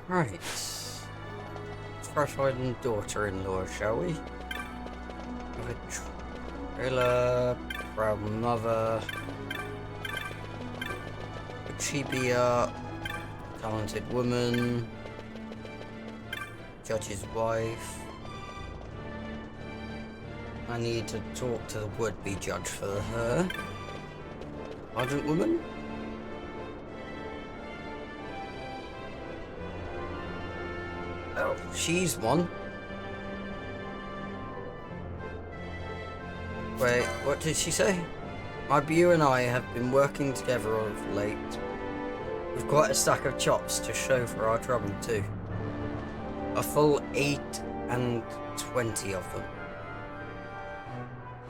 Right. Let's try finding daughter-in-law, shall we? Have a trailer, proud mother. Would she be a talented woman? Judge's wife. I need to talk to the would-be judge for her. Ardent woman? Oh, she's one. Wait, what did she say? My beau and I have been working together of late. We've quite a stack of chops to show for our trouble too. A full 8 and 20 of them.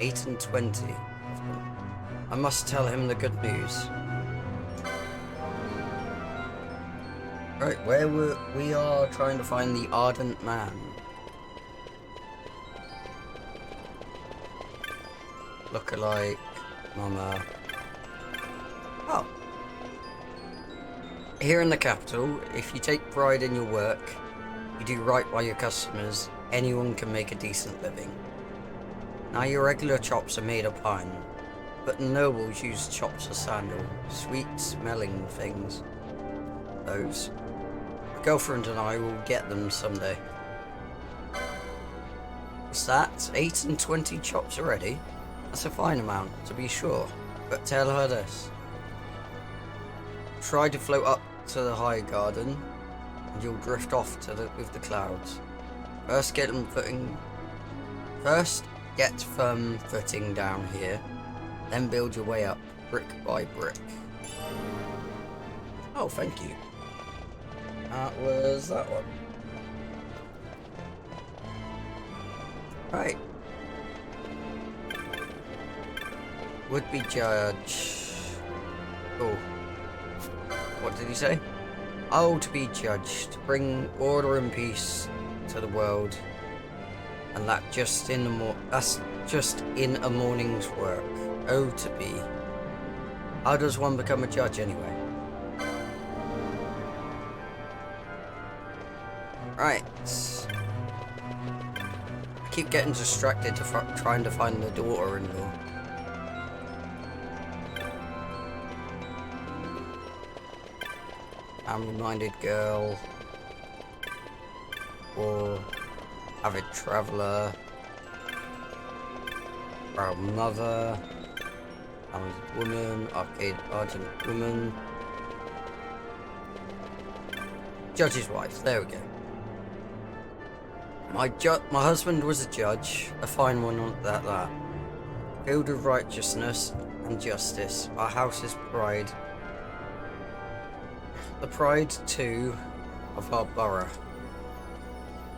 8 and 20 of them. I must tell him the good news. Right, we are trying to find the ardent man. Lookalike, mama. Oh. Here in the capital, if you take pride in your work, you do right by your customers, anyone can make a decent living. Now your regular chops are made of pine, but the nobles use chops of sandal, sweet smelling things. Those. My girlfriend and I will get them someday. What's that? 8 and 20 chops already? That's a fine amount, to be sure, but tell her this. Try to float up to the high garden, and you'll drift off with the clouds. First get firm footing down here, then build your way up, brick by brick. Oh, thank you. That was that one. Right. Would-be judge. Oh. What did he say? Oh, to be judged, to bring order and peace to the world. And that's just in a morning's work. Oh, to be. How does one become a judge anyway? Right. I keep getting distracted trying to find the daughter-in-law. Family-minded girl. Or avid traveller. Proud mother. Talented woman. Archadian woman. Judge's wife. There we go. My husband was a judge, a fine one at that. Filled with righteousness and justice, our house's pride. The pride, too, of our borough.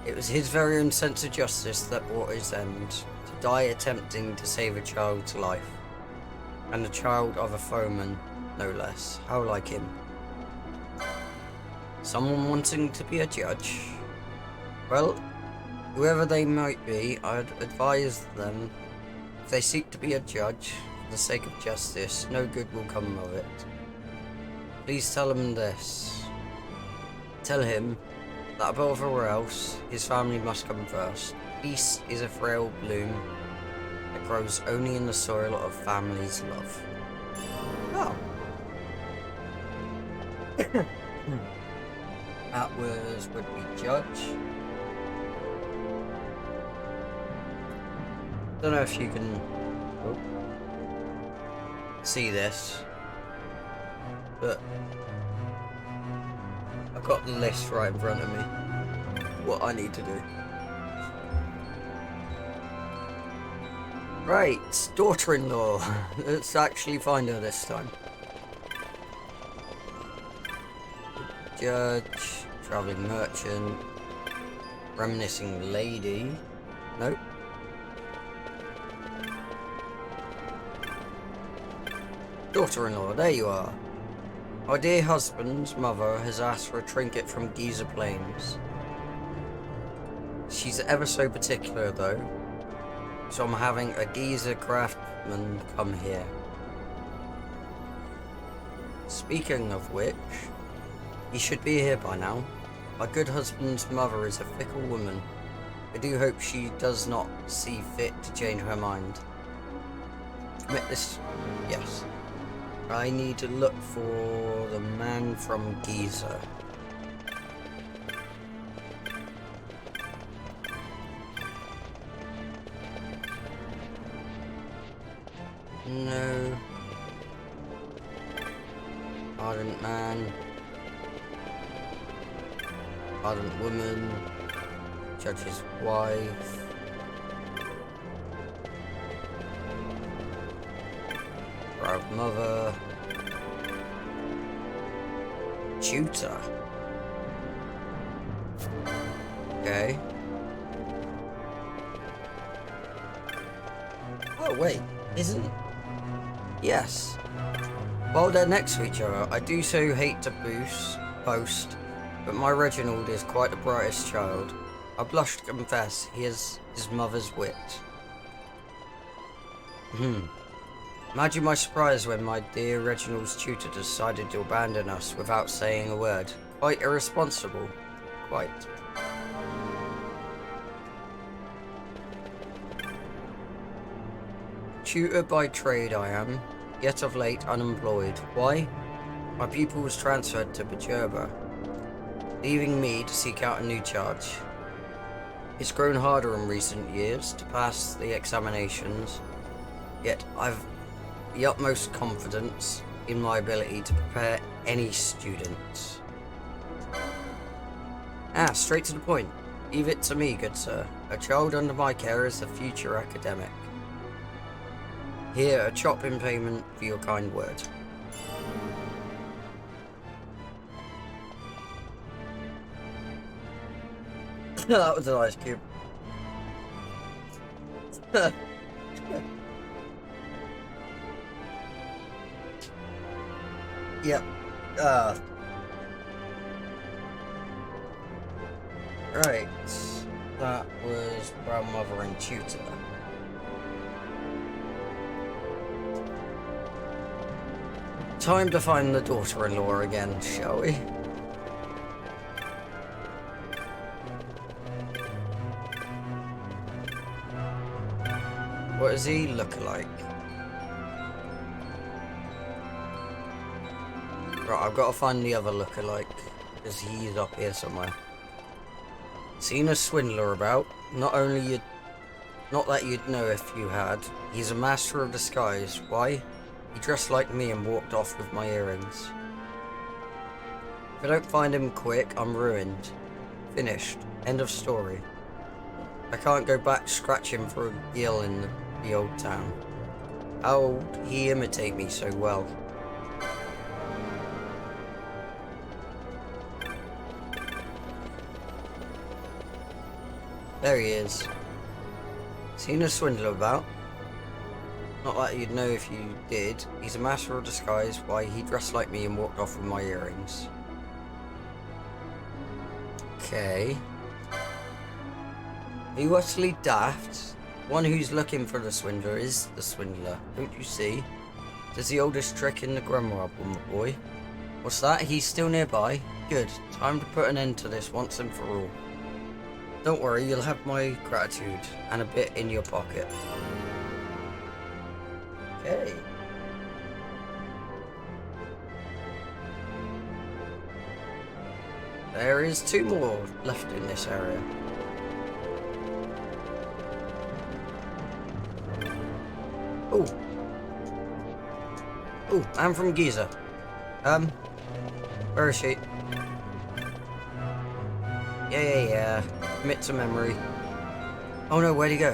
It was his very own sense of justice that brought his end, to die attempting to save a child's life. And the child of a foeman, no less. How like him. Someone wanting to be a judge? Well, whoever they might be, I'd advise them, if they seek to be a judge, for the sake of justice, no good will come of it. Please tell him this. Tell him that above all else, his family must come first. Peace is a frail bloom that grows only in the soil of family's love. Oh. That was would-be judge. Don't know if you can see this, but I've got the list right in front of me. What I need to do. Right, daughter-in-law. Let's actually find her this time. Judge, traveling merchant, reminiscing lady. Nope. Daughter-in-law, there you are. Our dear husband's mother has asked for a trinket from Giza Plains. She's ever so particular though, so I'm having a Giza craftsman come here. Speaking of which, he should be here by now. My good husband's mother is a fickle woman. I do hope she does not see fit to change her mind. Commit this... Yes. I need to look for the man from XII. No. Ardent man. Ardent woman. Judge's wife. Proud mother. Tutor. Okay. Oh wait, isn't... Yes. While they're next to each other, I do so hate to boast, but my Reginald is quite the brightest child. I blush to confess he has his mother's wit. Imagine my surprise when my dear Reginald's tutor decided to abandon us without saying a word. Quite irresponsible. Quite. Tutor by trade I am, yet of late unemployed. Why? My pupil was transferred to Perturba, leaving me to seek out a new charge. It's grown harder in recent years to pass the examinations, yet I've the utmost confidence in my ability to prepare any students. Straight to the point. Leave it to me, good sir. A child under my care is the future academic. Here, a chop in payment for your kind word. That was an ice cube. Yep. Right. That was Brown Mother and Tutor. Time to find the daughter-in-law again, shall we? What does he look like? Right, I've got to find the other lookalike, because he's up here somewhere. Seen a swindler about? Not that you'd know if you had. He's a master of disguise. Why? He dressed like me and walked off with my earrings. If I don't find him quick, I'm ruined. Finished. End of story. I can't go back scratching for a gill in the old town. How'd he imitate me so well? There he is. Seen a swindler about? Not that you'd know if you did. He's a master of disguise. Why, he dressed like me and walked off with my earrings. Okay. Are you utterly daft? One who's looking for the swindler is the swindler. Don't you see? Does the oldest trick in the grimoire, my boy. What's that? He's still nearby? Good. Time to put an end to this once and for all. Don't worry, you'll have my gratitude and a bit in your pocket. Okay. There is 2 more left in this area. Oh. Oh, I'm from XII. Where is she? Yeah. Commit to memory. Oh no, where'd he go?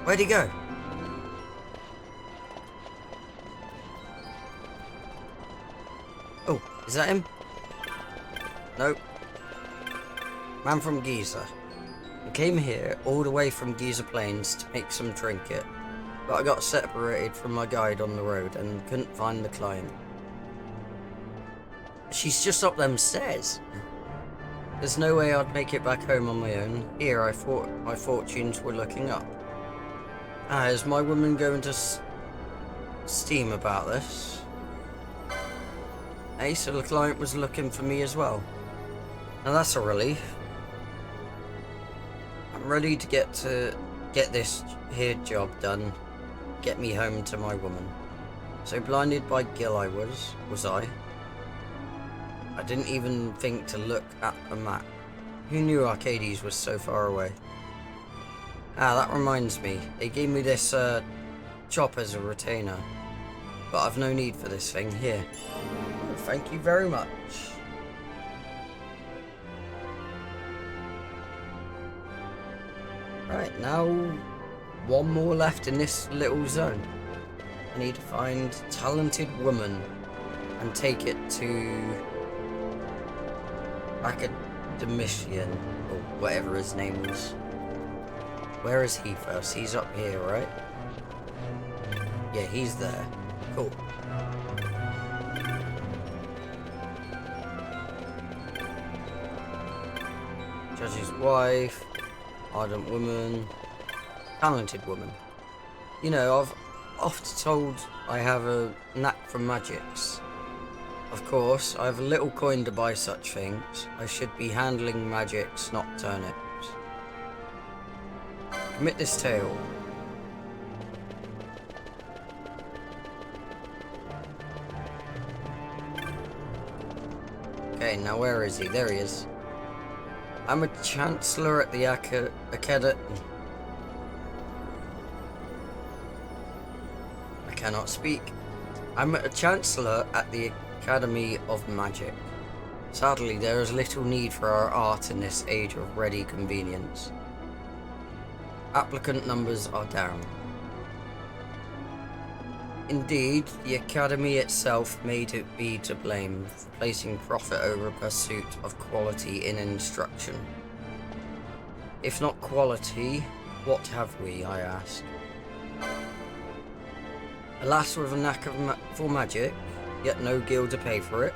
Where'd he go? Oh, is that him? Nope. Man from XII. I came here all the way from XII Plains to make some trinket, but I got separated from my guide on the road and couldn't find the client. She's just up them stairs. There's no way I'd make it back home on my own. Here, I thought my fortunes were looking up. Is my woman going to steam about this? Hey, so the client was looking for me as well. Now that's a relief. I'm ready to get this here job done. Get me home to my woman. So blinded by Gil was I? I didn't even think to look at a map. Who knew Archadians was so far away? Ah, that reminds me. They gave me this chop as a retainer. But I've no need for this thing. Here. Oh, thank you very much. Right, now one more left in this little zone. I need to find a talented woman and take it to Academician, or whatever his name was. Where is he first? He's up here, right? Yeah, he's there. Cool. Judge's wife, ardent woman, talented woman. You know, I've often told I have a knack for magics. Of course, I have a little coin to buy such things. I should be handling magics, not turnips. Commit this tale. Okay, now where is he? There he is. I'm a chancellor at the Academy. I cannot speak. I'm a chancellor at the Academy of Magic. Sadly, there is little need for our art in this age of ready convenience. Applicant numbers are down. Indeed, the Academy itself may be to blame for placing profit over pursuit of quality in instruction. If not quality, what have we, I ask? A lass with a knack for magic, yet no guild to pay for it.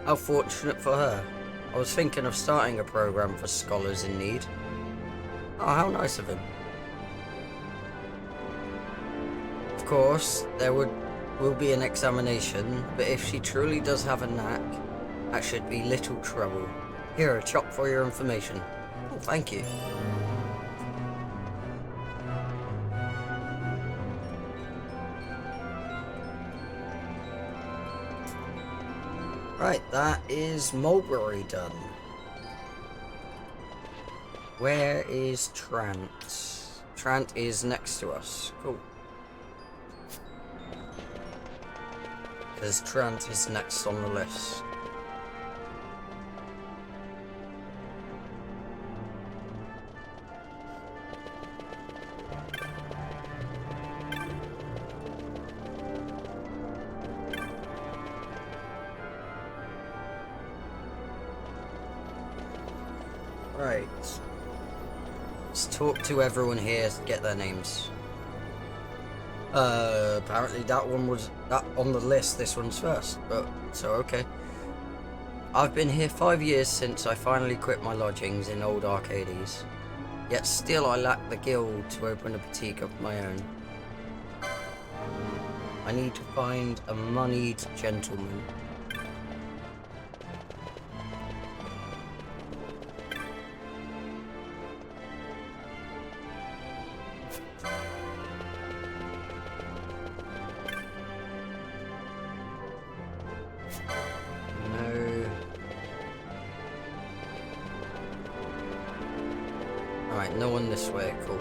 How fortunate for her. I was thinking of starting a program for scholars in need. Oh, how nice of him. Of course, there will be an examination, but if she truly does have a knack, that should be little trouble. Here, a chop for your information. Oh, thank you. Right, that is Mulberry done. Where is Trant? Trant is next to us. Cool. Because Trant is next on the list. Right. Let's talk to everyone here to get their names. Apparently that one was on the list. This one's first, but so okay. I've been here 5 years since I finally quit my lodgings in old Arcadians. Yet still I lack the guild to open a boutique of my own. I need to find a moneyed gentleman. Alright, no one this way, cool.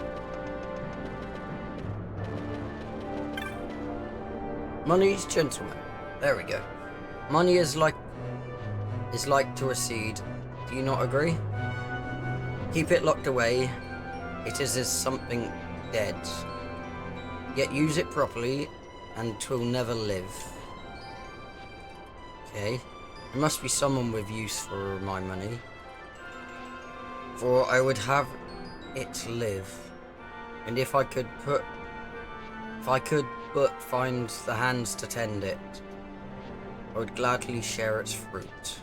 Money's gentleman. There we go. Money is like to a seed. Do you not agree? Keep it locked away. It is as something dead. Yet use it properly and 'twill never live. Okay. There must be someone with use for my money. For I would have it live. And if I could but find the hands to tend it, I would gladly share its fruit.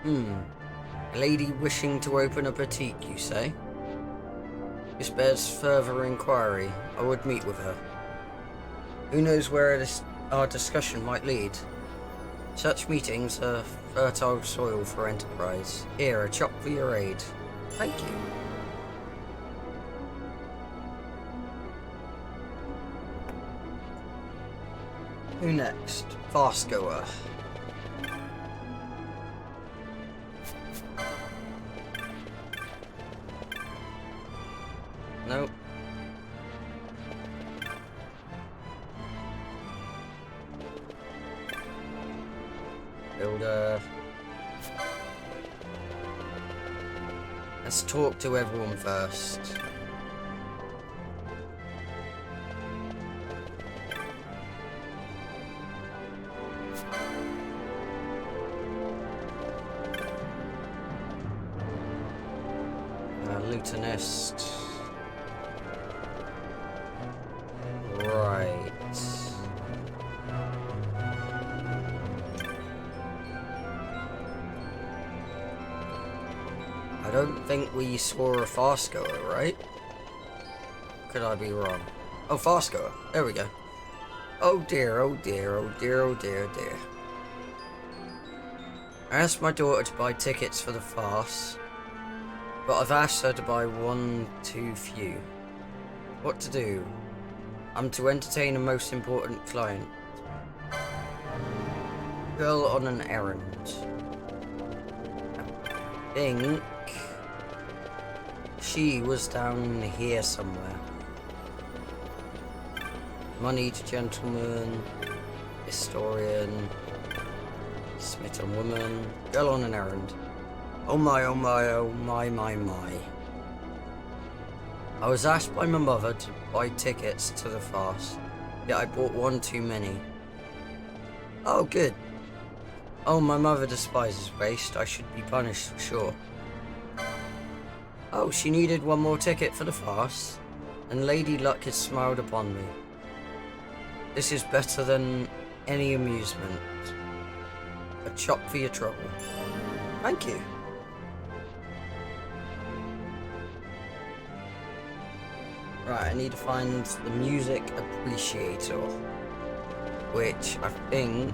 A lady wishing to open a boutique, you say? This bears further inquiry. I would meet with her. Who knows where our discussion might lead? Such meetings are fertile soil for enterprise. Here, a chop for your aid. Thank you. Who next? Fast goer. Nope. Builder. Let's talk to everyone first. Lutenist. Right. I don't think we saw a fast goer, right? Could I be wrong? Oh, fast goer. There we go. Oh dear, oh dear, oh dear, oh dear, oh dear. I asked my daughter to buy tickets for the fast, but I've asked her to buy one too few. What to do? I'm to entertain a most important client. Girl on an errand. I think she was down here somewhere. Moneyed gentleman, historian, smitten woman, girl on an errand. Oh my, oh my, oh my, my, my. I was asked by my mother to buy tickets to the fast, yet I bought one too many. Oh, good. Oh, my mother despises waste. I should be punished for sure. Oh, she needed one more ticket for the fast, and Lady Luck has smiled upon me. This is better than any amusement. A chop for your trouble. Thank you. Right, I need to find the music appreciator, which I think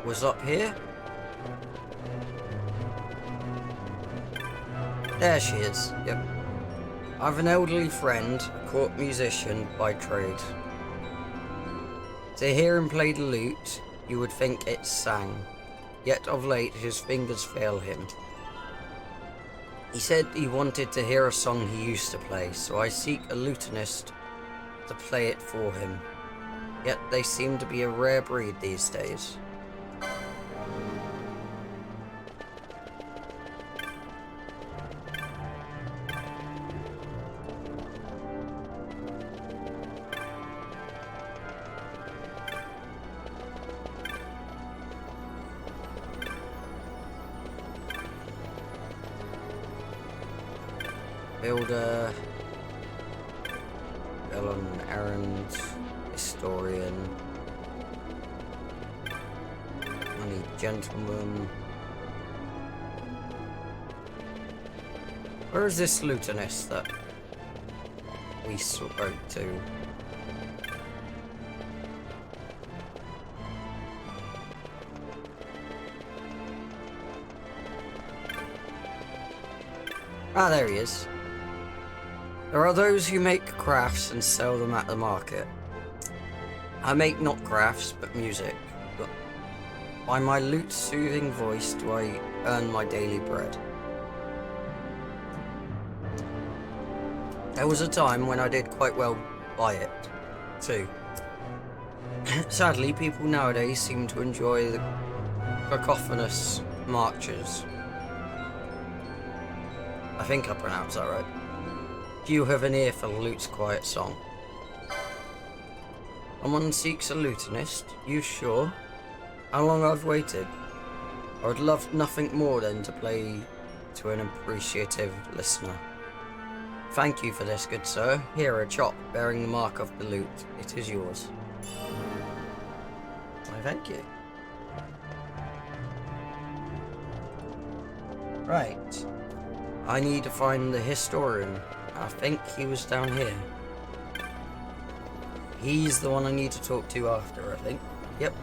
was up here. There she is, yep. I have an elderly friend, a court musician by trade. To hear him play the lute, you would think it sang, yet of late his fingers fail him. He said he wanted to hear a song he used to play, so I seek a lutenist to play it for him. Yet they seem to be a rare breed these days. Builder, girl on an errand, historian, money gentleman. Where is this lutenist that we spoke to? Ah, there he is. There are those who make crafts and sell them at the market. I make not crafts, but music. But by my lute's soothing voice do I earn my daily bread. There was a time when I did quite well by it, too. Sadly, people nowadays seem to enjoy the cacophonous marches. I think I pronounced that right. Do you have an ear for the lute's quiet song? Someone seeks a lutenist? You sure? How long I've waited? I would love nothing more than to play to an appreciative listener. Thank you for this, good sir. Here, a chop bearing the mark of the lute. It is yours. Why, thank you. Right. I need to find the historian. I think he was down here. He's the one I need to talk to after, I think. Yep.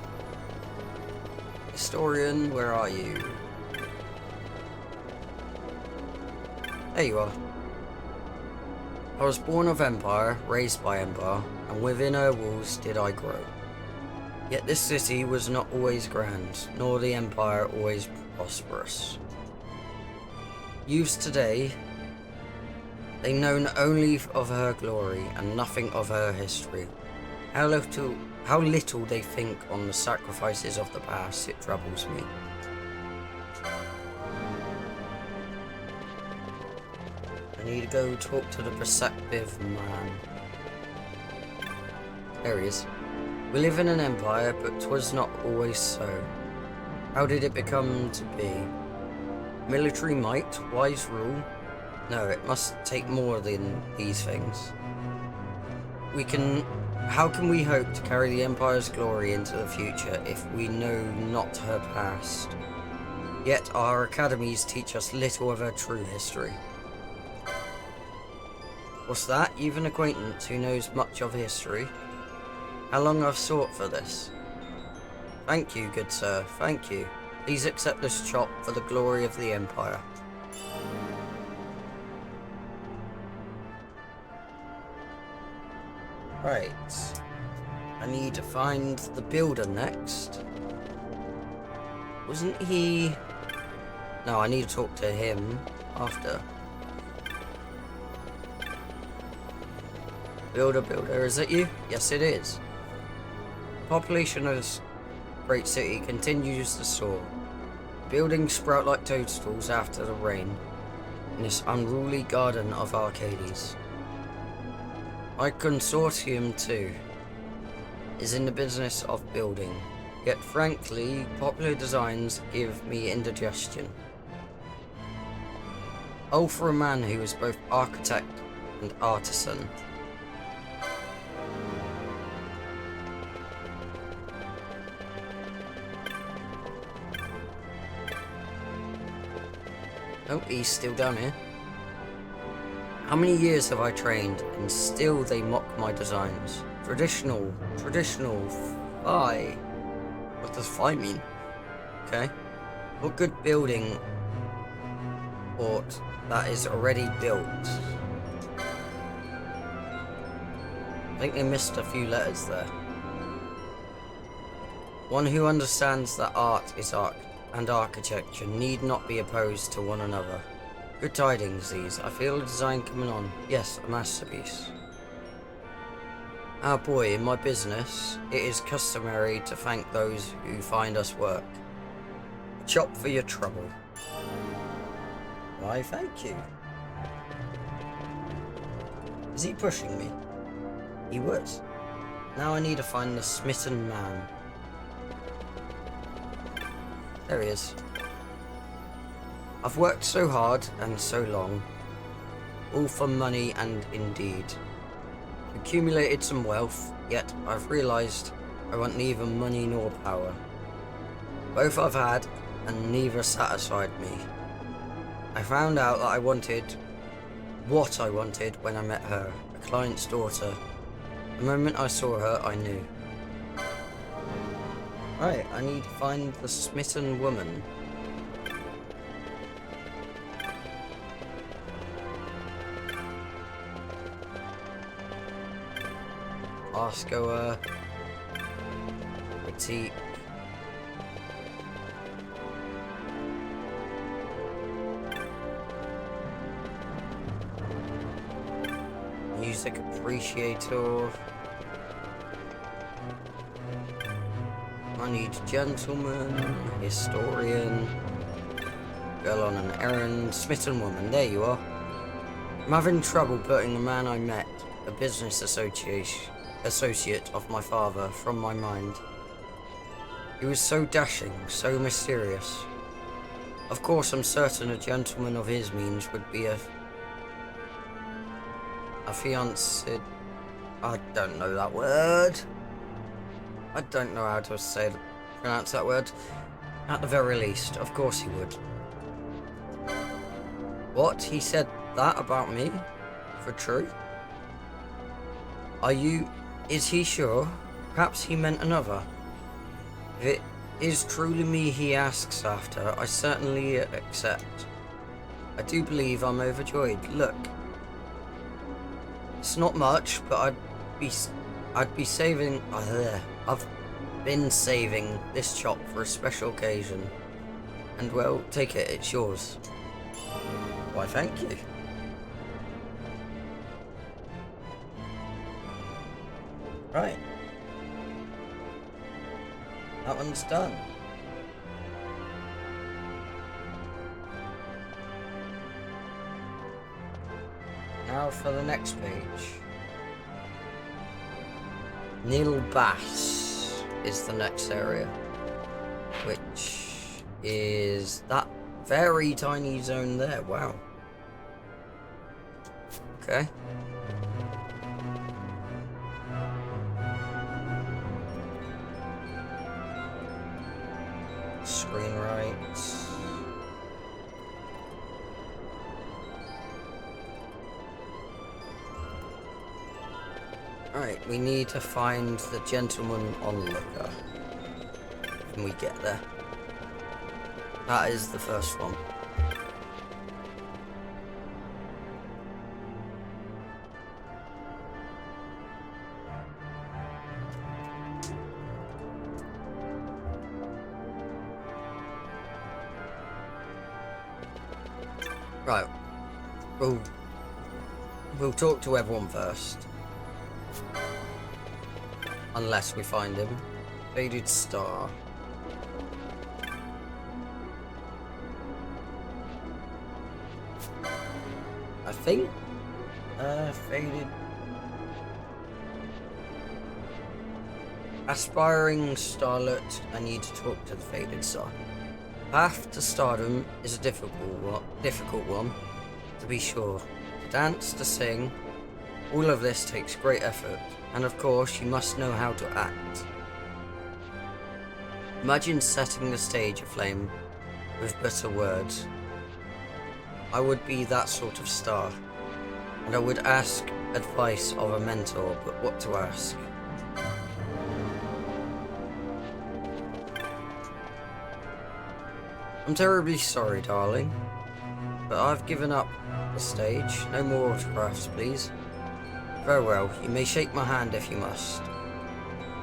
Historian, where are you? There you are. I was born of Empire, raised by Empire, and within her walls did I grow. Yet this city was not always grand, nor the Empire always prosperous. Youths today, they know only of her glory and nothing of her history. How little they think on the sacrifices of the past, it troubles me. I need to go talk to the perceptive man. There he is. We live in an empire, but 'twas not always so. How did it become to be? Military might, wise rule? No, it must take more than these things. How can we hope to carry the Empire's glory into the future if we know not her past? Yet our academies teach us little of her true history. What's that? You've an acquaintance who knows much of history? How long I've sought for this? Thank you, good sir, thank you. Please accept this chop for the glory of the Empire. Right. I need to find the builder next. Wasn't he... No, I need to talk to him after. Builder, is it you? Yes, it is. The population of this great city continues to soar. Buildings sprout like toadstools after the rain in this unruly garden of Arcadians. My consortium, too, is in the business of building, yet frankly, popular designs give me indigestion. Oh, for a man who is both architect and artisan. Oh, he's still down here. How many years have I trained, and still they mock my designs? Traditional, phi. What does phi mean? Okay. What good building ought that is already built? I think they missed a few letters there. One who understands that art is art and architecture need not be opposed to one another. Good tidings these. I feel a design coming on. Yes, a masterpiece. Our boy, in my business, it is customary to thank those who find us work. A chop for your trouble. Why, thank you. Is he pushing me? He was. Now I need to find the smitten man. There he is. I've worked so hard and so long, all for money and indeed. Accumulated some wealth, yet I've realised I want neither money nor power. Both I've had, and neither satisfied me. I found out that I wanted what I wanted when I met her, a client's daughter. The moment I saw her, I knew. Right, I need to find the smitten woman. Oscar, Petite. Music appreciator. I need gentleman, historian, girl on an errand, smitten woman. There you are. I'm having trouble putting the man I met, a business associate of my father, from my mind. He was so dashing, so mysterious. Of course, I'm certain a gentleman of his means would be a fiancé. I don't know that word. I don't know how to pronounce that word. At the very least, of course he would. What? He said that about me? For true? Are you Is he sure? Perhaps he meant another. If it is truly me he asks after, I certainly accept. I do believe I'm overjoyed. Look. It's not much, but I'd be saving... I've been saving this chop for a special occasion. And well, take it, it's yours. Why, thank you. Right. That one's done. Now for the next page. Nil Bass is the next area, which is that very tiny zone there. Wow. Okay. Screen rights. Alright, we need to find the gentleman onlooker when we get there. That is the first one. Right. We'll talk to everyone first. Unless we find him. Faded Star. I think. Faded. Aspiring starlet. I need to talk to the Faded Star. Path to stardom is a difficult one, to be sure. To dance, to sing, all of this takes great effort, and of course you must know how to act. Imagine setting the stage aflame with bitter words. I would be that sort of star, and I would ask advice of a mentor, but what to ask? I'm terribly sorry, darling, but I've given up the stage. No more autographs, please. Very well, you may shake my hand if you must.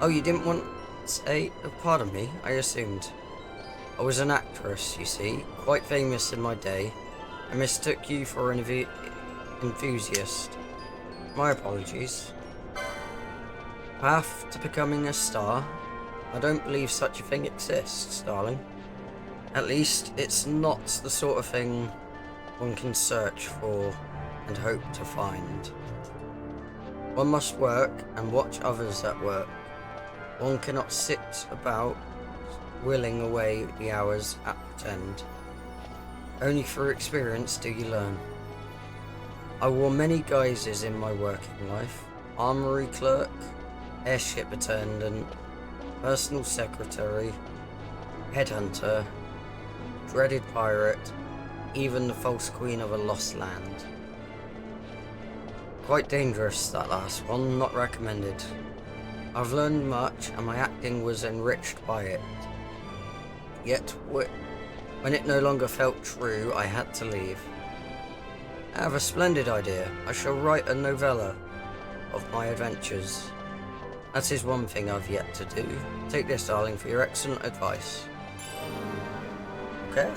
Oh, you didn't want a... Oh, pardon me, I assumed. I was an actress, you see, quite famous in my day. I mistook you for an enthusiast. My apologies. Path to becoming a star? I don't believe such a thing exists, darling. At least, it's not the sort of thing one can search for and hope to find. One must work and watch others at work. One cannot sit about willing away the hours at pretend. Only through experience do you learn. I wore many guises in my working life. Armory clerk, airship attendant, personal secretary, headhunter, dreaded pirate, even the false queen of a lost land. Quite dangerous, that last one, not recommended. I've learned much, and my acting was enriched by it. Yet, when it no longer felt true, I had to leave. I have a splendid idea. I shall write a novella of my adventures. That is one thing I've yet to do. Take this, darling, for your excellent advice. Okay.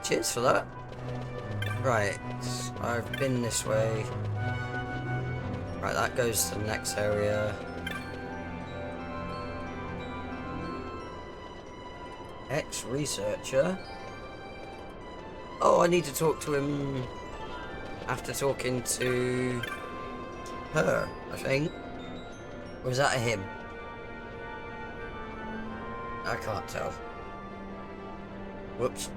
Cheers for that. Right, I've been this way. Right, that goes to the next area. Ex-researcher. Oh, I need to talk to him after talking to her, I think. Or was that a him? I can't tell. Whoops.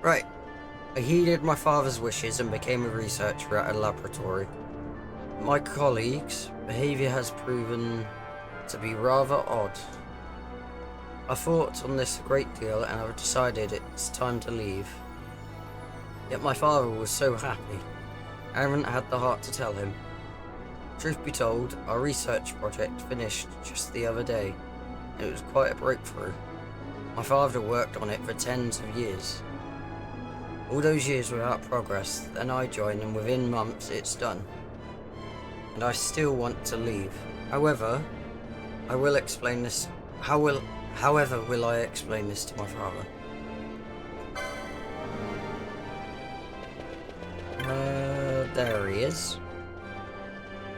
Right. I heeded my father's wishes and became a researcher at a laboratory. My colleagues' behavior has proven to be rather odd. I thought on this a great deal and I've decided it's time to leave. Yet my father was so happy. I haven't had the heart to tell him. Truth be told, our research project finished just the other day, and it was quite a breakthrough. My father worked on it for tens of years. All those years without progress, then I joined and within months it's done. And I still want to leave. However, I will explain this. However will I explain this to my father? There he is.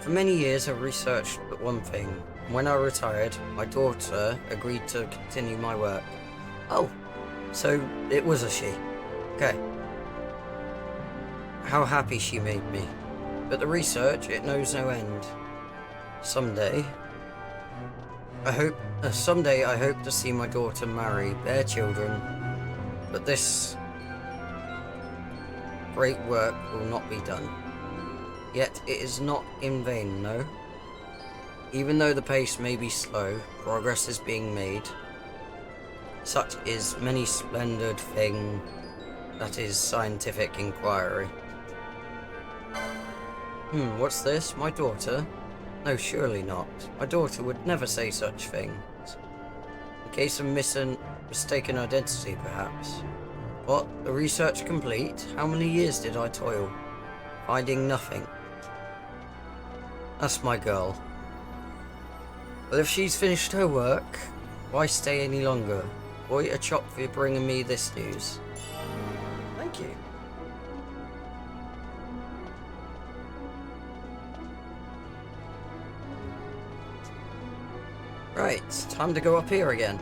For many years I've researched but one thing. When I retired, my daughter agreed to continue my work. Oh, so it was a she. Okay. How happy she made me. But the research, it knows no end. Someday I hope to see my daughter marry, bear children, but this great work will not be done. Yet it is not in vain, no? Even though the pace may be slow, progress is being made. Such is many splendid thing that is scientific inquiry. What's this? My daughter? No, surely not. My daughter would never say such things. In case of mistaken identity, perhaps. What? The research complete? How many years did I toil? Finding nothing. That's my girl. Well, if she's finished her work, why stay any longer? Boy, a chop for bringing me this news. Thank you. Right, time to go up here again.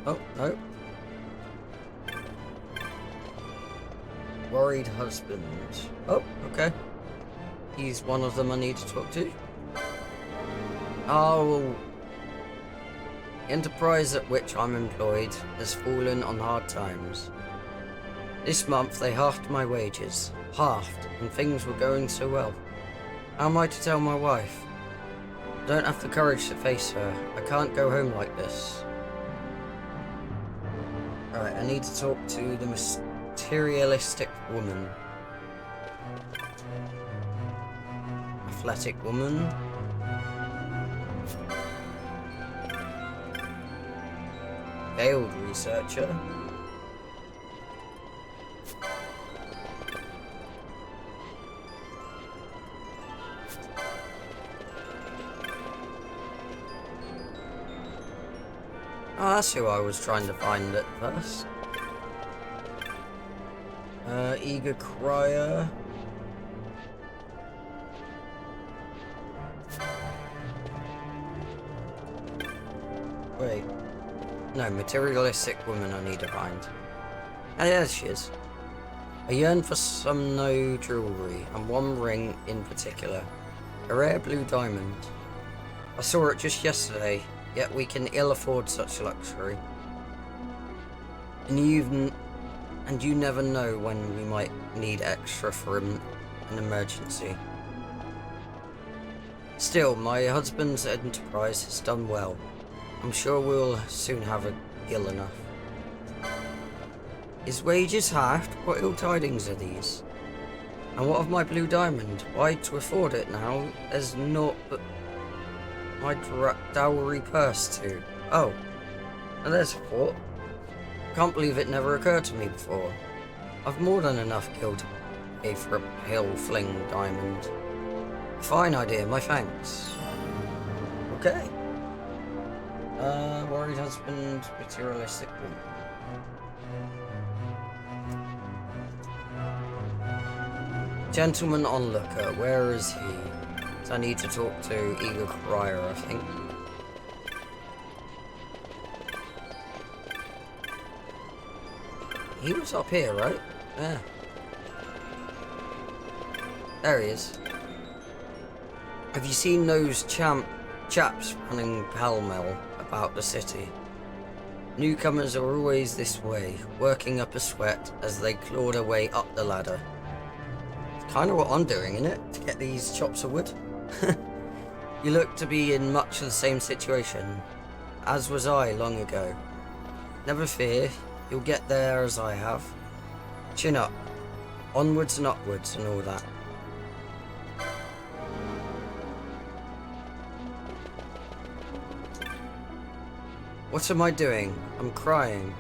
Oh, no. Worried husband. Oh, okay. He's one of them I need to talk to. Oh. The enterprise at which I'm employed has fallen on hard times. This month they halved my wages. Halved, and things were going so well. How am I to tell my wife? I don't have the courage to face her. I can't go home like this. Right, I need to talk to the materialistic woman. Athletic woman. Failed researcher. Oh, that's who I was trying to find at first. Eager crier. Wait. No, materialistic woman I need to find. Ah, there she is. I yearn for some no jewellery, and one ring in particular. A rare blue diamond. I saw it just yesterday, yet we can ill afford such luxury. And you never know when we might need extra for an emergency. Still, my husband's enterprise has done well. I'm sure we'll soon have a gill enough. His wages halved? What ill tidings are these? And what of my blue diamond? Why, to afford it now, there's naught but my dowry purse too. Oh, and there's a thought. Can't believe it never occurred to me before. I've more than enough gil to pay for a pale fling diamond. Fine idea, my thanks. Okay. Worried husband, materialistic woman. Gentleman onlooker, where is he? So I need to talk to Eager Crier, I think. He was up here, right? Yeah. There he is. Have you seen those chaps running pell-mell about the city? Newcomers are always this way, working up a sweat as they claw their way up the ladder. It's kind of what I'm doing, isn't it? To get these chops of wood. You look to be in much of the same situation. as was I long ago. Never fear, you'll get there as I have. Chin up, onwards and upwards and all that. What am I doing? I'm crying.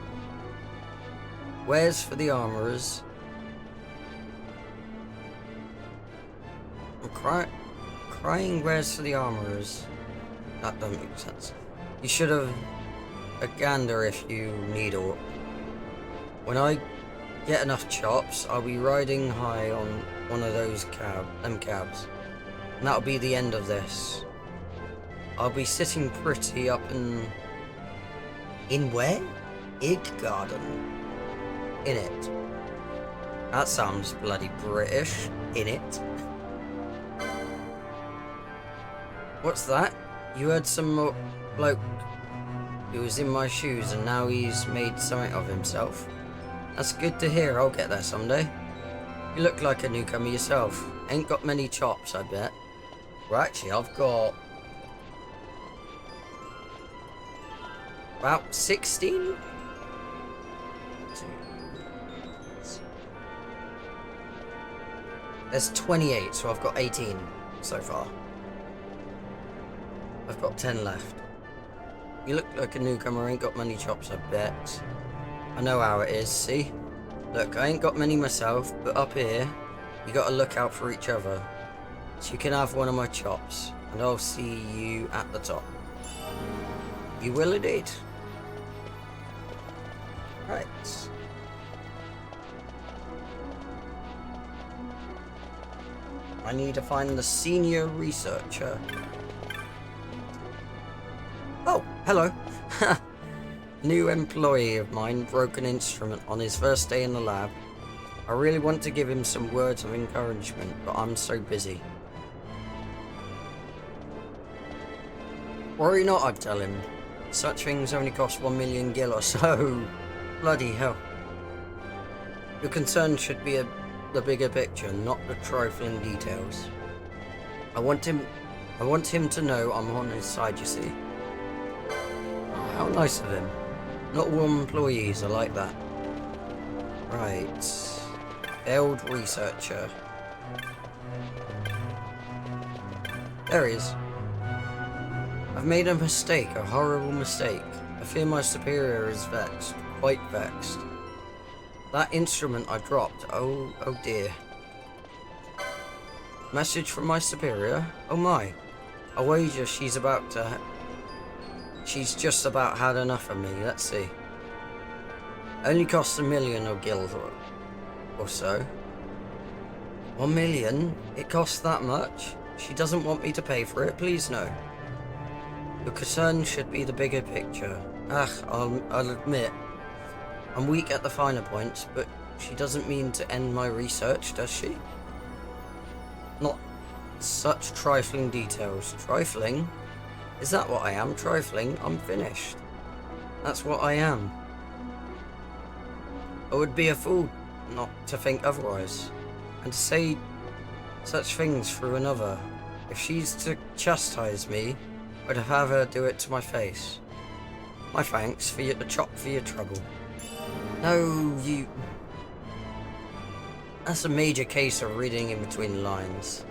Where's for the armourers? I'm crying where's for the armourers? That doesn't make sense. You should have a gander if you need aught. When I get enough chops, I'll be riding high on one of those cabs. And that'll be the end of this. I'll be sitting pretty up in where? Ig Garden. In it. That sounds bloody British. In it. What's that? You heard some bloke who was in my shoes and now he's made something of himself. That's good to hear. I'll get there someday. You look like a newcomer yourself. Ain't got many chops, I bet. Well, actually, I've got about 16? There's 28, so I've got 18 so far. I've got 10 left. You look like a newcomer, ain't got many chops, I bet. I know how it is, see? Look, I ain't got many myself, but up here, you gotta look out for each other. So you can have one of my chops, and I'll see you at the top. You will indeed. Right. I need to find the senior researcher. Oh, hello. New employee of mine broke an instrument on his first day in the lab. I really want to give him some words of encouragement, but I'm so busy. Worry not, I'd tell him. Such things only cost 1 million gil or so. Bloody hell. Your concern should be the bigger picture, not the trifling details. I want him to know I'm on his side, you see. How nice of him. Not all employees are like that. Right. Failed researcher. There he is. I've made a mistake, a horrible mistake. I fear my superior is vexed, quite vexed. That instrument I dropped, oh dear. Message from my superior? Oh my. I wager she's just about had enough of me, let's see. Only costs 1 million or gil or so. 1 million? It costs that much? She doesn't want me to pay for it, please no. Your concern should be the bigger picture. I'll admit, I'm weak at the finer points, but she doesn't mean to end my research, does she? Not such trifling details. Trifling? Is that what I am? Trifling? I'm finished. That's what I am. I would be a fool not to think otherwise, and to say such things through another. If she's to chastise me, I'd have her do it to my face. My thanks for the chop for your trouble. No, you... That's a major case of reading in between the lines.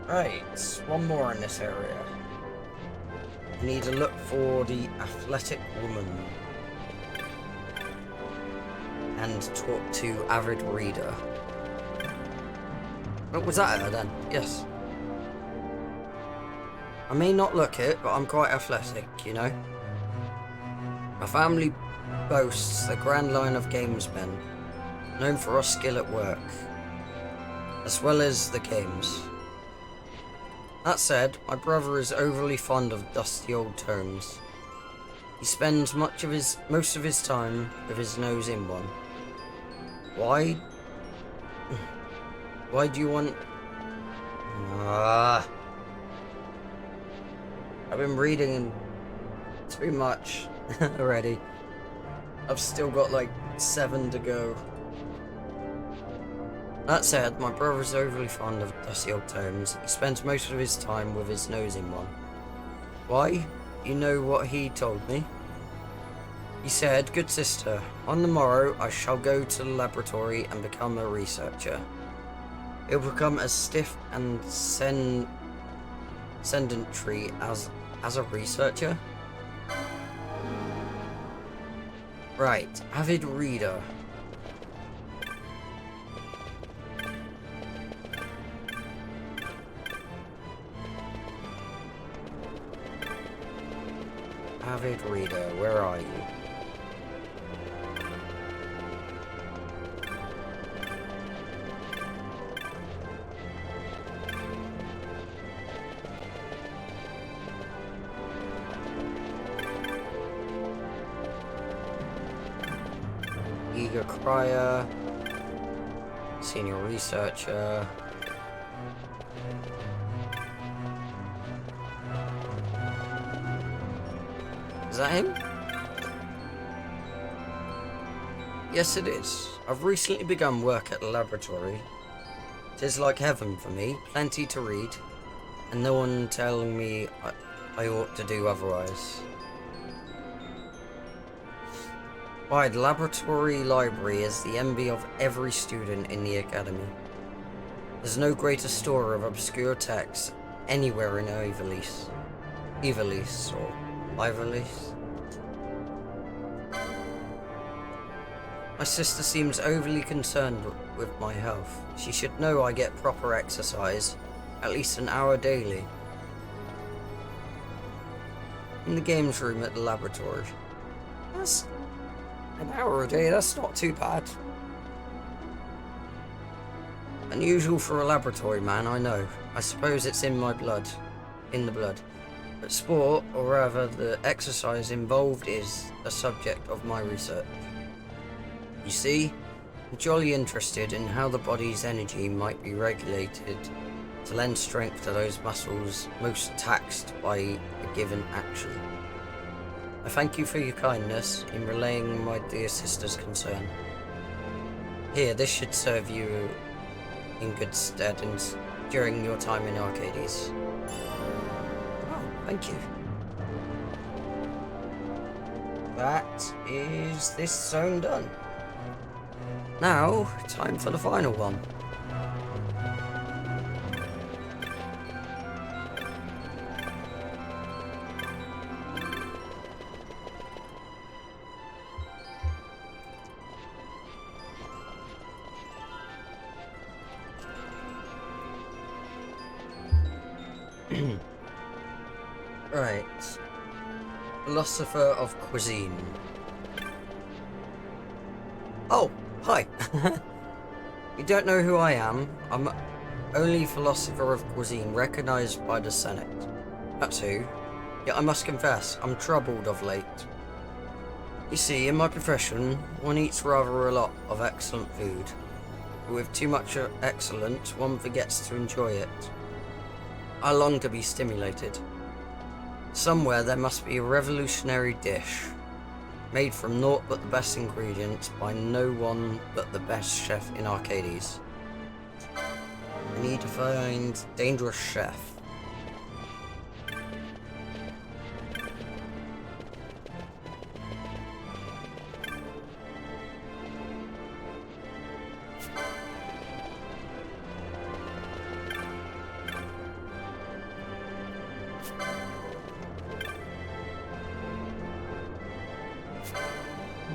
Right, one more in this area. I need to look for the athletic woman. And talk to avid reader. Oh, was that her then? Yes. I may not look it, but I'm quite athletic, you know. My family boasts a grand line of gamesmen, known for our skill at work, as well as the games. That said, my brother is overly fond of dusty old tomes. He spends most of his time with his nose in one. Why? Why do you want... I've been reading too much already. I've still got like 7 to go. That said, my brother is overly fond of dusty old tomes. He spends most of his time with his nose in one. Why? You know what he told me? He said, "Good sister, on the morrow I shall go to the laboratory and become a researcher. He'll become as stiff and sedentary as a researcher." Right, avid reader. Avid reader, where are you? Eager crier, senior researcher. Is that him? Yes, it is. I've recently begun work at the laboratory. It is like heaven for me, plenty to read, and no one telling me I ought to do otherwise. Why, the laboratory library is the envy of every student in the academy. There's no greater store of obscure texts anywhere in Iverlease. My sister seems overly concerned with my health. She should know I get proper exercise, at least an hour daily. In the games room at the laboratory. That's an hour a day, that's not too bad. Unusual for a laboratory man, I know. I suppose it's in the blood. But sport, or rather the exercise involved, is a subject of my research. You see, I'm jolly interested in how the body's energy might be regulated to lend strength to those muscles most taxed by a given action. I thank you for your kindness in relaying my dear sister's concern. Here, this should serve you in good stead during your time in Archadians. Oh, thank you. That is this zone done. Now, time for the final one. Right. Philosopher of cuisine. Oh, hi. You don't know who I am. I'm only philosopher of cuisine recognized by the Senate. That's who. Yet I must confess, I'm troubled of late. You see, in my profession, one eats rather a lot of excellent food. But with too much excellence, one forgets to enjoy it. I long to be stimulated. Somewhere there must be a revolutionary dish, made from naught but the best ingredients by no one but the best chef in Arcadians. I need to find dangerous chef.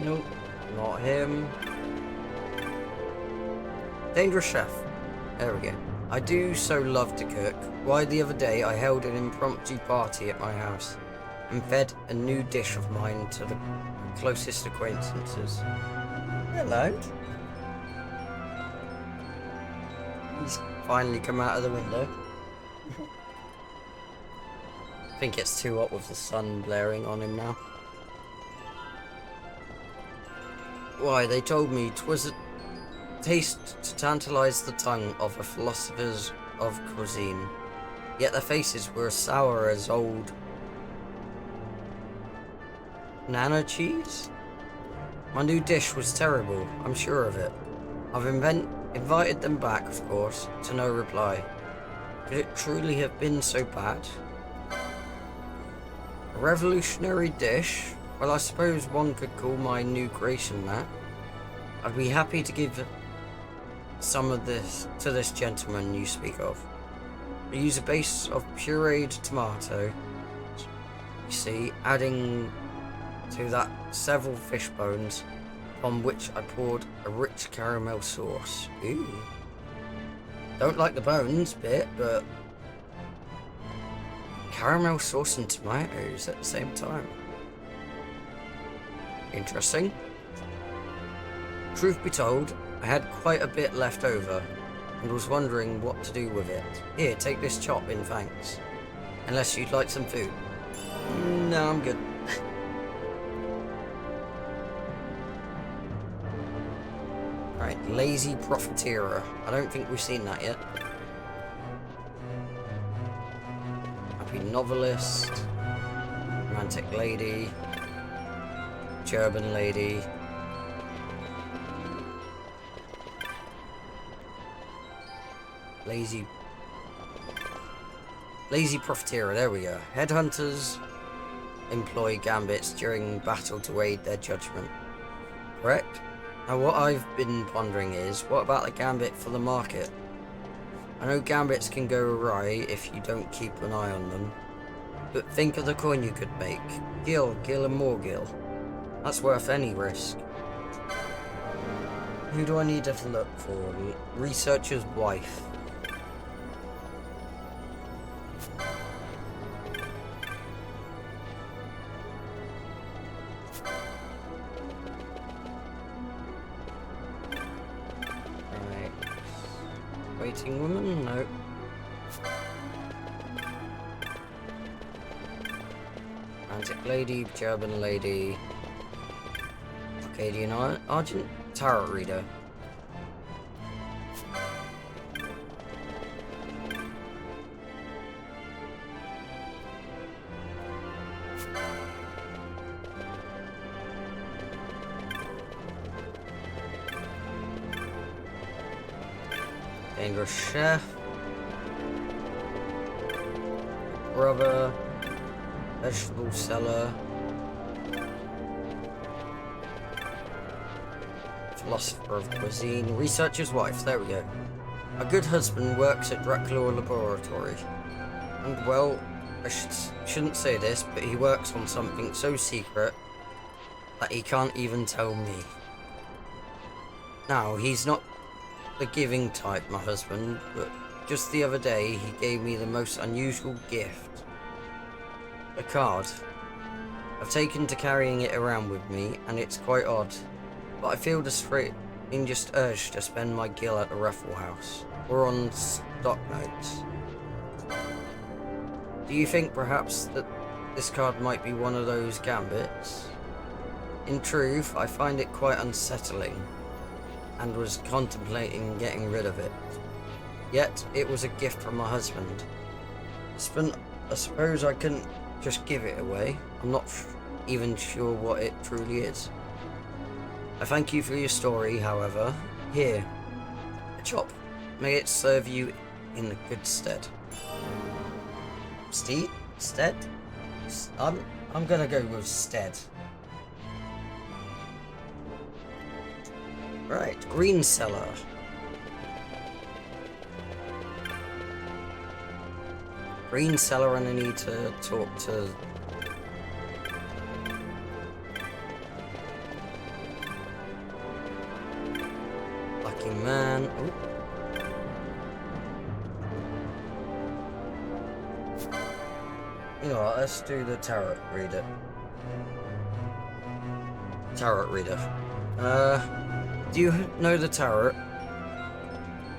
Nope, not him. Dangerous chef. There we go. I do so love to cook. Why, the other day I held an impromptu party at my house and fed a new dish of mine to the closest acquaintances. Hello. He's finally come out of the window. I think it's too hot with the sun blaring on him now. Why, they told me 'twas a taste to tantalize the tongue of the philosophers of cuisine, yet their faces were as sour as old nana cheese. My new dish was terrible, I'm sure of it. I've Invited them back, of course, to no reply. Could it truly have been so bad? A revolutionary dish? Well, I suppose one could call my new creation that. I'd be happy to give some of this to this gentleman you speak of. I use a base of pureed tomato, you see, adding to that several fish bones, upon which I poured a rich caramel sauce. Ooh. Don't like the bones bit, but caramel sauce and tomatoes at the same time. Interesting. Truth be told, I had quite a bit left over and was wondering what to do with it. Here, take this chop in thanks. Unless you'd like some food. No, I'm good. Right, lazy profiteer. I don't think we've seen that yet. Happy novelist. Romantic lady. German lady. Lazy profiteer, there we go. Headhunters employ gambits during battle to aid their judgment. Correct? Now what I've been pondering is, what about the gambit for the market? I know gambits can go awry if you don't keep an eye on them. But think of the coin you could make. Gil and more gil. That's worth any risk. Who do I need to look for? Researcher's wife. Right. Waiting woman? No. Romantic lady, German lady. Archadian Argent tarot reader. Dangerous chef. Brother. Vegetable seller. Philosopher of cuisine. Researcher's wife. There we go. A good husband works at Dracula Laboratory. And well, I shouldn't say this, but he works on something so secret that he can't even tell me. Now, he's not the giving type, my husband, but just the other day he gave me the most unusual gift. A card. I've taken to carrying it around with me, and it's quite odd, but I feel the strangest urge to spend my gil at the Raffle House, or on stock notes. Do you think perhaps that this card might be one of those gambits? In truth, I find it quite unsettling, and was contemplating getting rid of it. Yet, it was a gift from my husband. I suppose I couldn't just give it away. I'm not even sure what it truly is. I thank you for your story, however. Here, a chop. May it serve you in good stead. Stead? I'm gonna go with stead. Right, green cellar. Green cellar, and I need to talk to lucky man. Ooh. You know what, let's do the tarot reader. Do you know the tarot?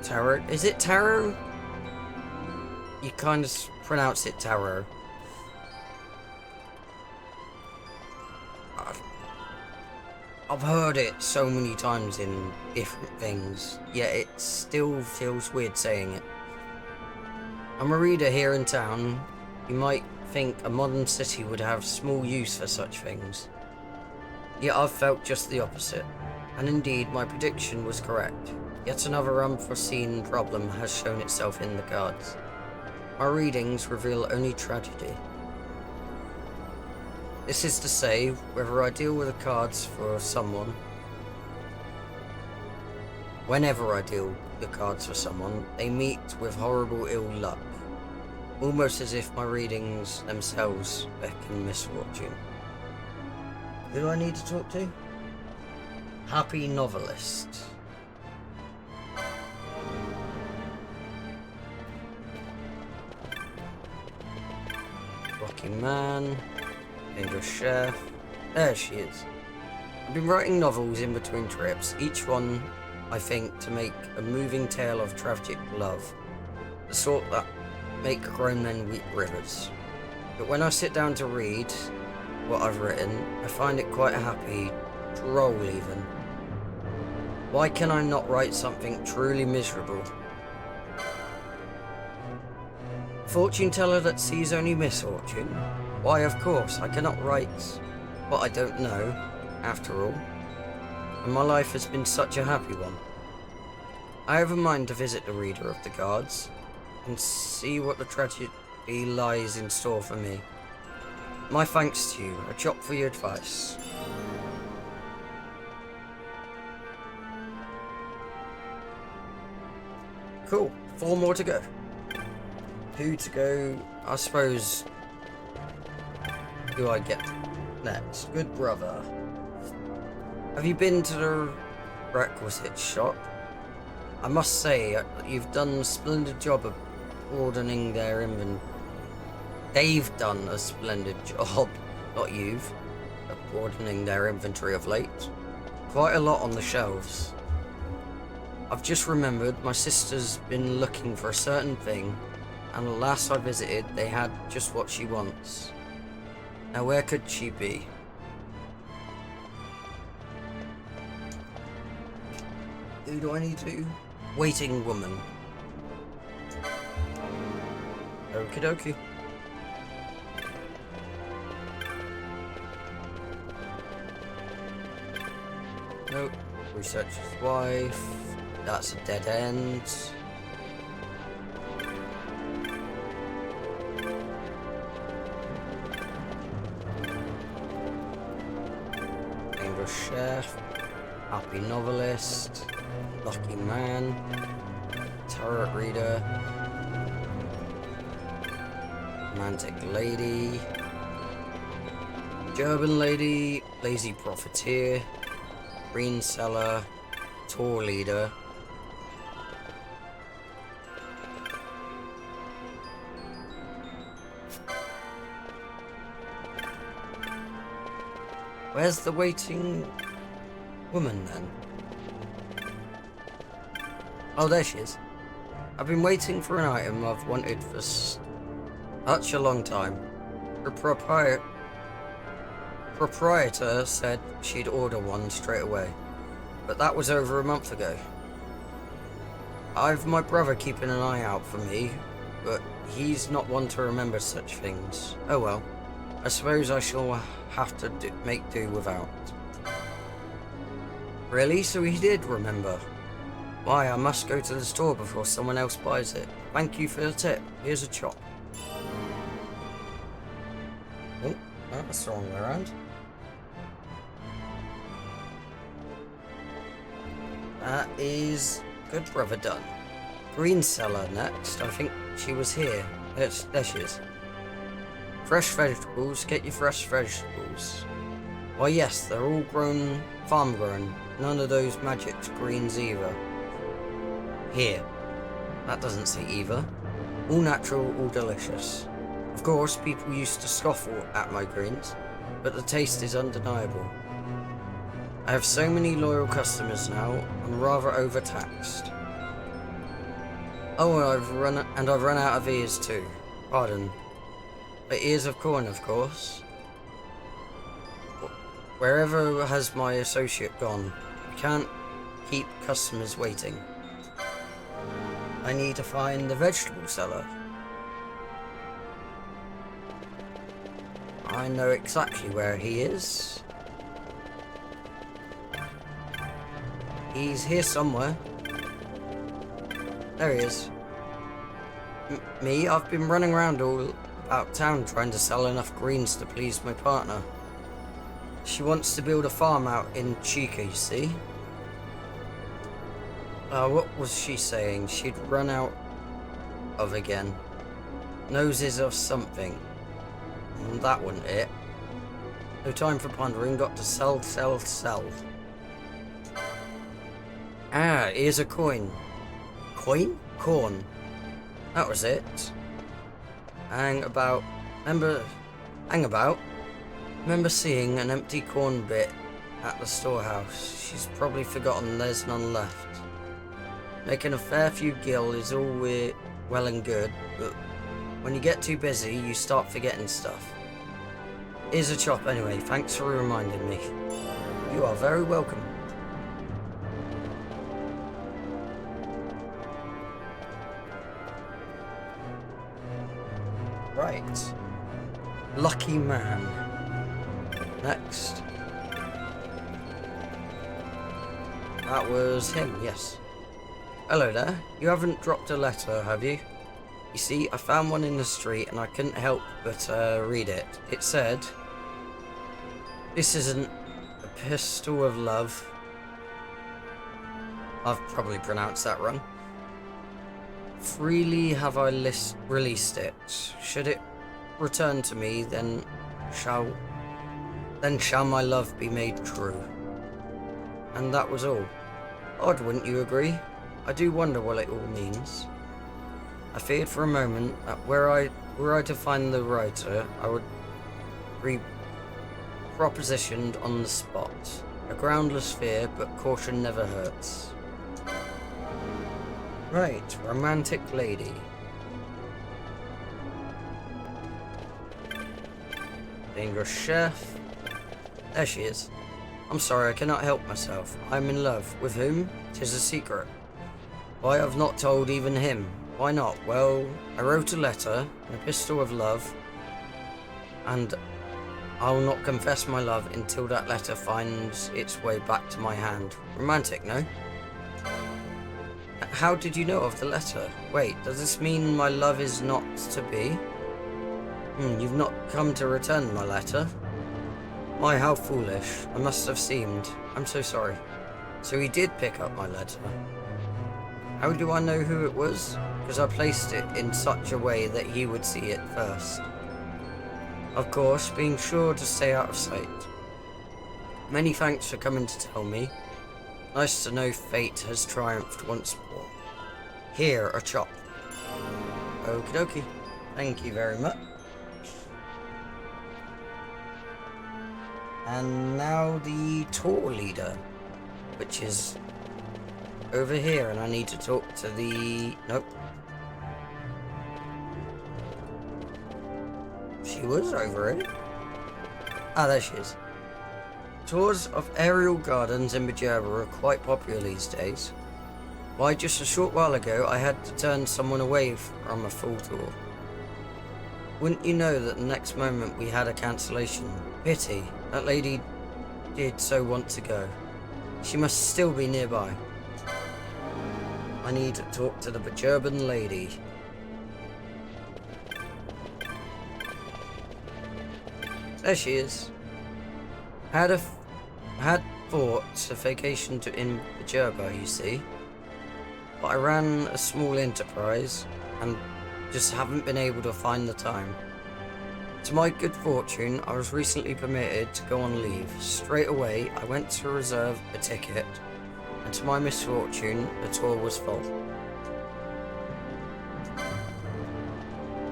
Tarot? Is it tarot? You kind of pronounce it tarot. I've heard it so many times in different things, yet it still feels weird saying it. I'm a reader here in town. You might think a modern city would have small use for such things. Yet I've felt just the opposite. And indeed, my prediction was correct. Yet another unforeseen problem has shown itself in the cards. My readings reveal only tragedy. This is to say, whether I deal with the cards for someone, whenever I deal the cards for someone, they meet with horrible ill luck, almost as if my readings themselves beckon misfortune. Who do I need to talk to? Happy Novelist. Rocky Man. Dangerous Chef. There she is. I've been writing novels in between trips, each one, I think, to make a moving tale of tragic love, the sort that make grown men weep rivers. But when I sit down to read what I've written, I find it quite happy, droll even. Why can I not write something truly miserable? Fortune teller that sees only misfortune? Why, of course, I cannot write what I don't know, after all, and my life has been such a happy one. I have a mind to visit the reader of the cards, and see what the tragedy lies in store for me. My thanks to you, a chop for your advice. Cool, 4 more to go. 2 to go, I suppose. Who I get next? Good brother. Have you been to the requisite shop? I must say, you've done a splendid job of broadening their inventory. They've done a splendid job, not you've, of broadening their inventory of late. Quite a lot on the shelves. I've just remembered my sister's been looking for a certain thing, and the last I visited, they had just what she wants. Now where could she be? Who do I need to? Waiting woman. Okie dokie. Nope. Researcher's wife. That's a dead end. Dangerous Chef. Happy Novelist. Lucky Man. Tarot Reader. Romantic Lady. German Lady. Lazy Profiteer. Green Seller. Tour Leader. Where's the waiting woman then? Oh, there she is. I've been waiting for an item I've wanted for such a long time. The proprietor said she'd order one straight away, but that was over a month ago. I've my brother keeping an eye out for me, but he's not one to remember such things. Oh well, I suppose I shall have to make do without. Really? So he did remember? Why, I must go to the store before someone else buys it. Thank you for the tip. Here's a chop. Oh, that's the wrong way around. That is good brother done. Green Seller next. I think she was here. There she is. Fresh vegetables. Get your fresh vegetables. Why yes, they're all grown, farm grown. None of those magic greens either. Here. That doesn't say either. All natural, all delicious. Of course, people used to scoff at my greens, but the taste is undeniable. I have so many loyal customers now, I'm rather overtaxed. Oh, I've run out of ears too. Pardon. But ears of corn, of course. Wherever has my associate gone? I can't keep customers waiting. I need to find the vegetable seller. I know exactly where he is. He's here somewhere. There he is. Me? I've been running around all about town trying to sell enough greens to please my partner. She wants to build a farm out in Chica, you see. What was she saying? She'd run out of again. Noses of something. That wasn't it. No time for pondering, got to sell, sell, sell. Ah, here's a coin. Coin? Corn. That was it. Hang about. Remember seeing an empty corn bit at the storehouse. She's probably forgotten there's none left. Making a fair few gil is all well and good, but when you get too busy, you start forgetting stuff. Here's a chop anyway, thanks for reminding me. You are very welcome. Right. Lucky man. Next. That was him, yes. Hello there. You haven't dropped a letter, have you? You see, I found one in the street and I couldn't help but read it. It said, "This isn't a pistol of love." I've probably pronounced that wrong. "Freely have I released it. Should it return to me, then shall my love be made true." And that was all. Odd, wouldn't you agree? I do wonder what it all means. I feared for a moment that were I to find the writer, I would be propositioned on the spot. A groundless fear, but caution never hurts. Right, romantic lady. Dangerous chef. There she is. I'm sorry, I cannot help myself. I'm in love. With whom? 'Tis a secret. Why, I've not told even him. Why not? Well, I wrote a letter, an epistle of love, and I'll not confess my love until that letter finds its way back to my hand. Romantic, no? How did you know of the letter? Wait, does this mean my love is not to be? You've not come to return my letter? My, how foolish. I must have seemed. I'm so sorry. So he did pick up my letter. How do I know who it was? Because I placed it in such a way that he would see it first. Of course, being sure to stay out of sight. Many thanks for coming to tell me. Nice to know fate has triumphed once more. Here, a chop. Okie dokie. Thank you very much. And now the tour leader, which is over here, and I need to talk to the... Nope. She was over here. Ah, there she is. Tours of aerial gardens in Bajerba are quite popular these days. Why, just a short while ago, I had to turn someone away from a full tour. Wouldn't you know that the next moment we had a cancellation? Pity. That lady did so want to go. She must still be nearby. I need to talk to the Bajerban lady. There she is. Had thought a vacation in Bajerba, you see. But I ran a small enterprise and just haven't been able to find the time. To my good fortune, I was recently permitted to go on leave. Straight away, I went to reserve a ticket, and to my misfortune, the tour was full.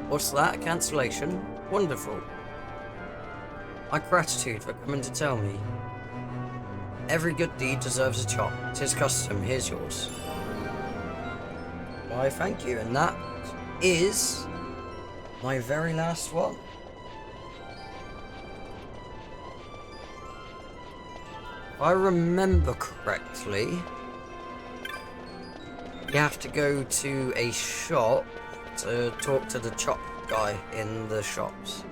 What's that? Cancellation? Wonderful. My gratitude for coming to tell me. Every good deed deserves a chop. 'Tis custom. Here's yours. Why, thank you. And that is my very last one. If I remember correctly, you have to go to a shop to talk to the chop guy in the shops.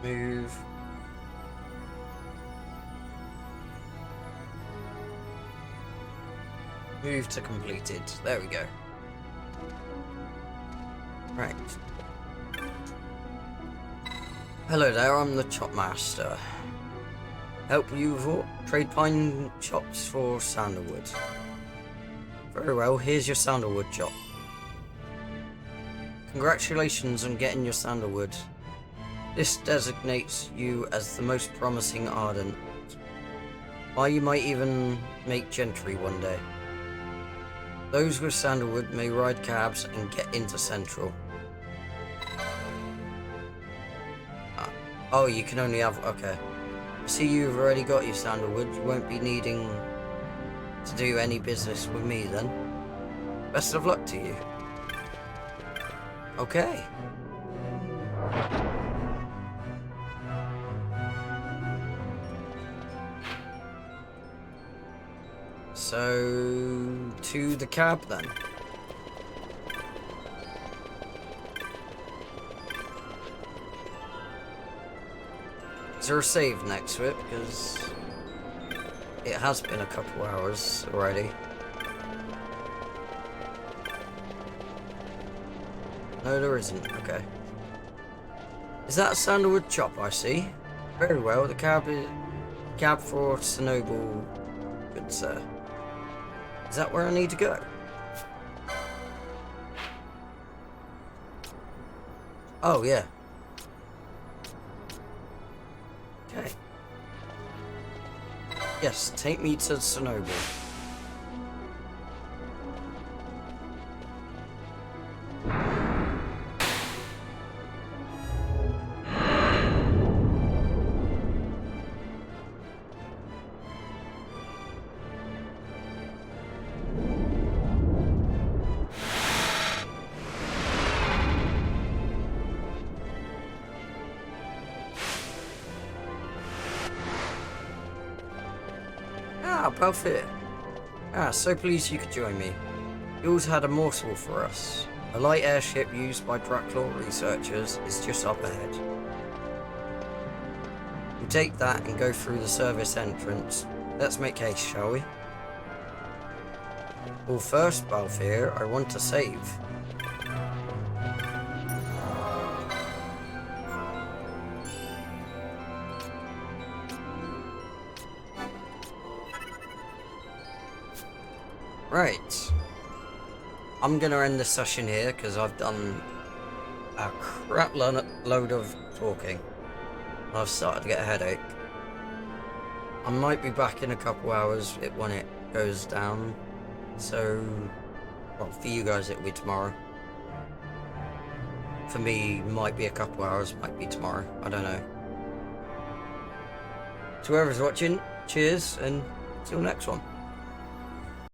Move. Move to completed. There we go. Right. Hello there, I'm the Chop Master. Help you with what? Trade pine chops for sandalwood. Very well, here's your sandalwood chop. Congratulations on getting your sandalwood. This designates you as the most promising ardent. Why, you might even make gentry one day. Those with sandalwood may ride cabs and get into Central. Oh, you can only have... okay. I see you've already got your sandalwood. You won't be needing to do any business with me then. Best of luck to you. Okay. So, to the cab then. Is there a save next to it? Because it has been a couple hours already. No, there isn't. Okay. Is that a sandalwood chop I see? Very well. The cab for Sinoble, good sir. Is that where I need to go? Oh, yeah. Okay. Yes, take me to Sinoble. Belfier. So pleased you could join me. You also had a morsel for us. A light airship used by Draculaur researchers is just up ahead. We'll take that and go through the service entrance. Let's make haste, shall we? Well, first, Belfier, I want to save. Right. I'm gonna end this session here because I've done a crap load of talking. I've started to get a headache. I might be back in a couple hours when it goes down. So, well, for you guys it'll be tomorrow. For me, might be a couple hours, might be tomorrow. I don't know. To whoever's watching, cheers and till next one.